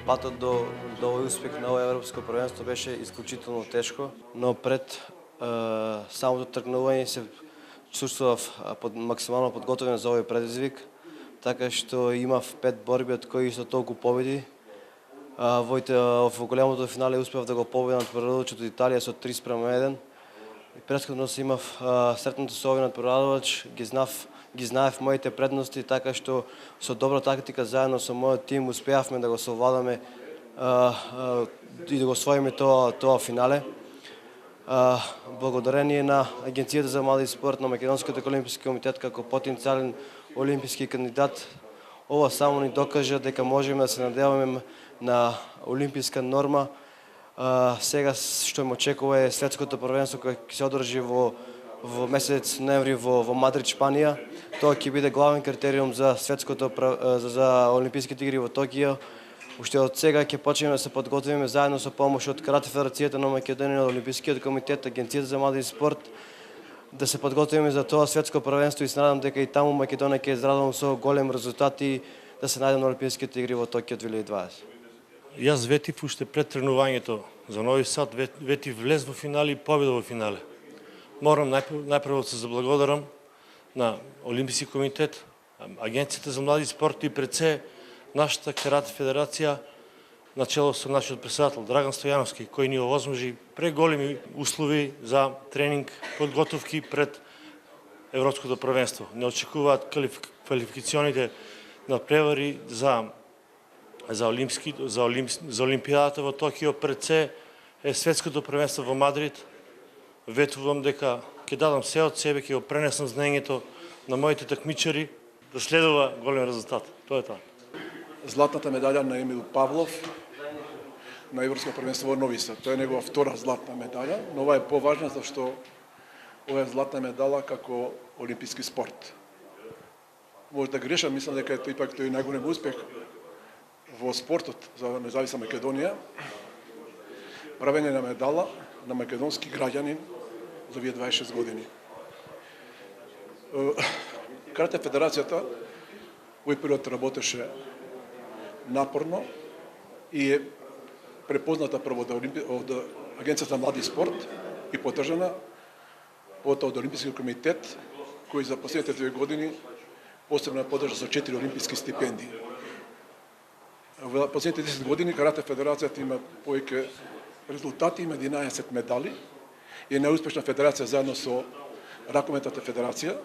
Патот до овој успех на ова европско првенство беше исклучително тешко, но пред самото тргнување се чувствував максимално подготовен за овој предизвик, така што имав 5 борби од кои со толку победи. Во големото финале успеав да го победам надпреварувачот од Италија со 3:1. И претходно се имав сретното со овој надпреварувач, ги знаев моите предности, така што со добра тактика заедно со мојот тим успеавме да го совладаме и да го освоиме тоа финале. Благодарение на Агенцијата за млади спорт на Македонскиот олимписки комитет како потенцијален олимписки кандидат, ова само ни докажа дека можеме да се надеваме на олимписка норма. Сега што ме очекува е светското првенство кое ќе се одржи во месец ноември во Мадрид, Шпанија. Тоа ќе биде главен критериум за за олимписките игри во Токио. Уште од сега ќе почнеме да се подготвиме заедно со помош од Карате Федерацијата на Македонија, Олимпискиот комитет, Агенцијата за млади спорт, да се подготвиме за тоа светско првенство и се надам дека и таму Македонија ќе израдам со голем резултат и да се најдем на олимписките игри во Токио 2020. Јас ветив уште пред тренувањето за Нови Сад, ветив влез во финале и победа во финале. Морам најпрво да се заблагодарам на Олимписки комитет, Агенцијата за млади спорт и пред се нашата Карате Федерација начело со нашиот председател Драган Стојановски, кој ни овозможи преголеми услови за тренинг, подготовки пред Европското првенство. Не очекуваат квалификационите надпревари за Олимпијадата во Токио, пред се е светското првенство во Мадрид. Ветувам дека ќе дадам се од себе, ќе го пренесам знаењето на моите такмичари да следува голем резултат. Тоа е тоа. Златната медаља на Емил Павлов на Европско првенство во Нови Сад. Тоа е негова втора златна медаља, но ова е поважна зашто ова е златна медала како олимписки спорт. Може да грешам, мислам дека е ипак тој најголем успех во спортот за независна Македонија, правење на медала на македонски граѓанин за овие 26 години. Карате Федерацијата овој период работеше напорно и е препозната прво од Агенцијата за млади спорт и поддржана, потоа од Олимпискиот комитет, кој за последните 2 години посебно поддржа со 4 олимписки стипендии. Во последните 10 години Карате Федерацијата има повеќе резултати, има 11 медали и е најуспешна федерација заедно со Ракометната федерација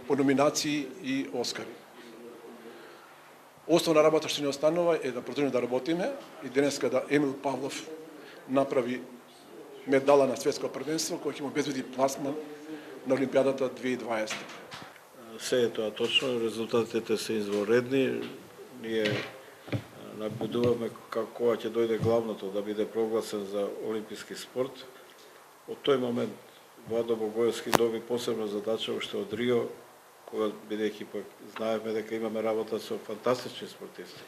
по номинации и Оскари. Основна работа што ни останува е да продолжиме да работиме и денеска да Емил Павлов направи медала на светско првенство кој ќе му обезбеди пласман на Олимпијадата 2020. Се е тоа точно, резултатите се извонредни. Ние набедуваме кога ќе дојде главното да биде прогласен за олимписки спорт. Од тој момент Владо Богојовски доби посебна задача уште од Рио, кога бидејќи пак знаеме дека имаме работа со фантастични спортисти.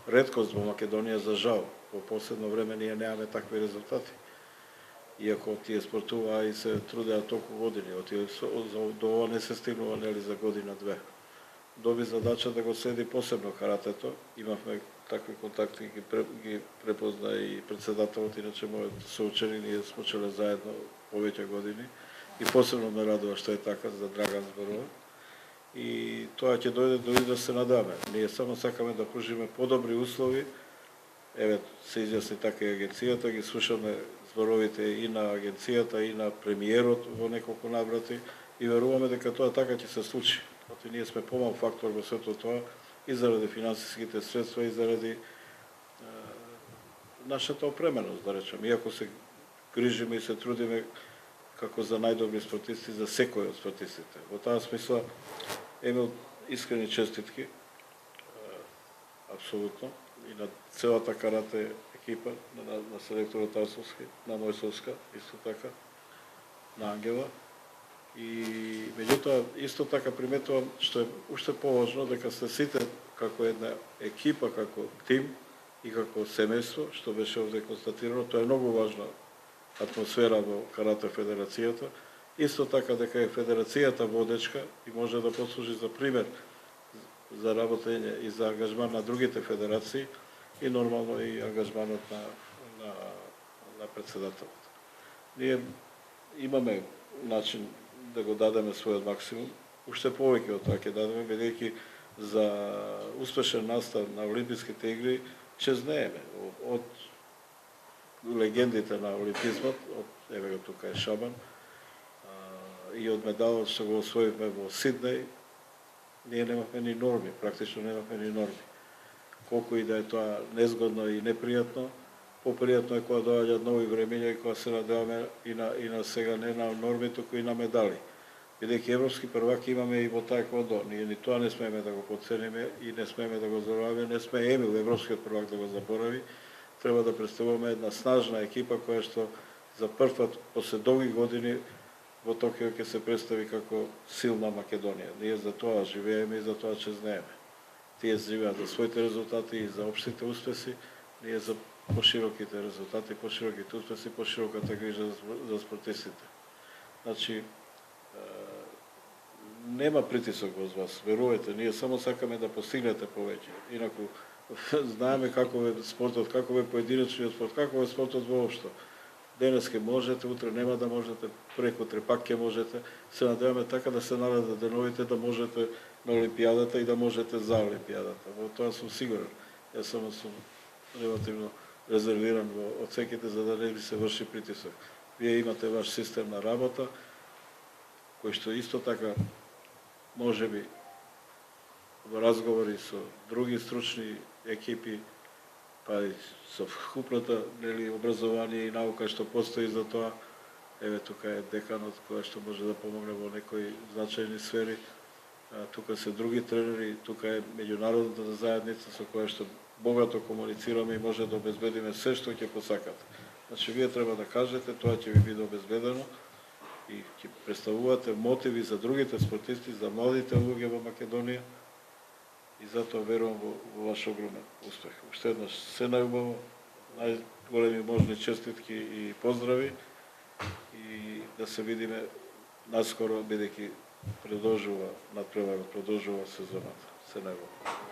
Реткост во Македонија за жал. Во последно време ние немаме такви резултати. Иако тие спортуваа и се трудеа толку години, до ова не се стигнува нели за година-две. Доби задача да го следи посебно каратето. Имавме такви контакти, ги препозна и председателот, иначе мојот соученин, ние сме учеле заедно повеќе години. И посебно ме радува што е така, за Драган зборува. И тоа ќе дојде да се надаме. Ние само сакаме да пружиме подобри услови. Еве, се изјасни така и агенцијата, ги слушаме зборовите и на агенцијата, и на премиерот во неколку наврати и веруваме дека тоа така ќе се случи. Оти ние сме помал фактор во сето тоа и заради финансиските средства и заради нашата опременост, да речем. Иако се грижиме и се трудиме како за најдобри спортисти за секој од спортистите. Во таа смисла, Емил, искрени честитки, апсолутно, и на целата карате екипа, на селекторот Арсовски, на Мојсовска, исто така, на Ангела. И меѓутоа, исто така приметувам, што е уште поважно, дека сте сите како една екипа, како тим и како семејство, што беше овде констатирано, тоа е многу важна атмосфера во Карате Федерацијата. Исто така дека е Федерацијата водечка и може да послужи за пример за работење и за ангажман на другите федерации и нормално и ангажманот на председателот. Ние имаме начин да го дадеме својот максимум, уште повеќе од тоа ќе дадеме, бидејќи за успешен настав на Олимписките игри че знаеме од легендите на олимпизмот, еве го тука е Шабан, и од медалот што го освоивме во Сиднеј, ние немавме ни норми, практично немавме ни норми. Колку и да е тоа незгодно и непријатно, попријатно е кога доаѓаат нови времења и кога се надеваме и на сега не на норми, туку и на медали. Бидејќи европски првак имаме и во таеквондо, ние ни тоа не смееме да го подцениме и не смееме да го забораваме, не сме Емил, европскиот првак да го заборави. Треба да представуваме една снажна екипа која што за прв пат после долги години во Токио ќе се представи како силна Македонија. Ние за тоа живееме и за тоа че знаеме. Тие живеат за своите резултати и за општите успеси, ние за пошироките резултати, пошироките успеси, пошироката грижа за спортистите. Значи, нема притисок во вас, верувате, ние само сакаме да постигнете повеќе. Инаку, знаеме каков е спортот, каков е поединечниот спорт, каков е спортот воопшто. Денес ке можете, утре нема да можете, прекутре пак ке можете. Се надеваме така да се наредат деновите да можете на Олимпијадата и да можете за Олимпијадата. Во тоа сум сигурен. Јас само сум релативно резервиран во одсеките за да не ви се врши притисок. Вие имате ваш систем на работа, кој што исто така можеби во разговори со други стручни екипи, па и со вкупната образование и наука што постои за тоа. Еве тука е деканот кој што може да помогне во некои значајни сфери. Тука се други тренери, тука е меѓународната заедница со која што богато комуницираме и може да обезбедиме се што ќе посакате. Значи, вие треба да кажете, тоа ќе ви биде обезбедено и ќе представувате мотиви за другите спортисти, за младите луѓе во Македонија и затоа верувам во ваш огромен успех. Уште еднаш се најубаво, најголеми можни честитки и поздрави и да се видиме наскоро, бидејќи продолжува надпреварот, продолжува сезоната. Се најубаво.